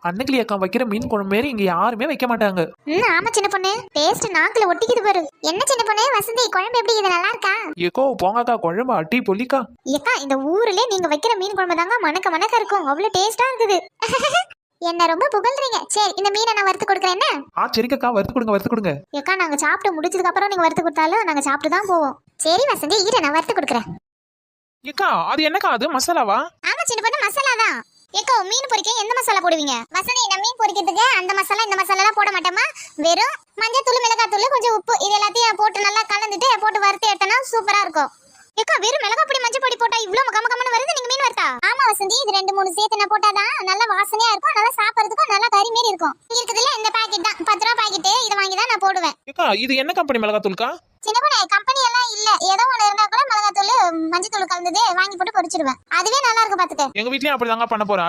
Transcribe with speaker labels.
Speaker 1: அன்னைக்கு அக்கா வைக்கிற மீன் குழம்பு மாரி இங்க யாருமே வைக்க மாட்டாங்க.
Speaker 2: ஆமா சின்ன பொண்ணு, டேஸ்ட் நாக்குல ஒட்டிக்குது பாரு. என்ன சின்ன பொண்ணு வசந்தி, குழம்பு எப்படி இது, நல்லா இருக்கா?
Speaker 1: ஏக்கோ போங்கக்கா, குழம்பு அட்டி பொலிக்கா.
Speaker 2: ஏக்கா இந்த ஊர்லயே நீங்க வைக்கிற மீன் குழம்பு தாங்க மணக்க மணக்க இருக்கும், அவ்வளவு டேஸ்டா இருக்குது. என்ன ரொம்ப புகழ்றீங்க. சரி இந்த மீனை நான் வறுத்து கொடுக்குறேன் என்ன?
Speaker 1: சரிக்கா, வறுத்து கொடுங்க வறுத்து கொடுங்க.
Speaker 2: ஏக்கா நாங்க சாப்பிட்டு முடிச்சதுக்கு அப்புறம் நீங்க வறுத்து கொடுத்தாலும் நாங்க சாப்பிட்டு தான் போவோம். சரி வசந்தி, இரு நான் வறுத்து கொடுக்குறேன்.
Speaker 1: ஏக்கா அது என்னக்கா, அது மசாலாவா?
Speaker 2: ஆமா சின்ன பொண்ணு, மசாலா தான். ஏக்கா மீன் பொரிக்க எந்த மசாலா போடுவீங்க? வசந்தி நான் மீன் பொரிக்கிறதுக்கு அந்த மசாலா இந்த மசாலா எல்லாம் போட மாட்டோமா. வெறும் மஞ்சள் தூள், மிளகாய் தூள், கொஞ்சம் உப்பு, இது எல்லாத்தையும் போட்டு நல்லா கலந்துட்டு போட்டு வறுத்து எடுத்தனா சூப்பரா இருக்கும். ஏக்கா வெறும் மிளகாய் பொடி மஞ்சள் பொடி போட்டா இவ்வளவு கம கமன்னு வருது, நீங்க மீன் வறுத்தா? ஆமா வசந்தி, இது 2-3 சேர்த்து நான் போட்டாதான் நல்லா வாசனையா இருக்கும், நல்லா சாப்பிடுறதுக்கும் நல்லா கறி மாரி இருக்கும். இருக்குதுல இந்த பாக்கெட் தான் 10 ரூபாய் பாக்கெட், இத வாங்கி தான் நான் போடுவேன்.
Speaker 1: ஏக்கா இது என்ன கம்பெனி மிளகாய் தூள்க்கா?
Speaker 2: சின்ன பொண்ணு கம்பெனி எல்லாம் இல்ல, ஏதோ ஒண்ணு இருந்தா கூட மிளகாய் தூள் மஞ்சள் தூள் கலந்தது வாங்கி போட்டு பொரிச்சிடுவேன், அதுவே நல்லா இருக்கு பாத்துக்க.
Speaker 1: எங்க வீட்லயும் அப்படிதாங்க பண்ண போறேன்.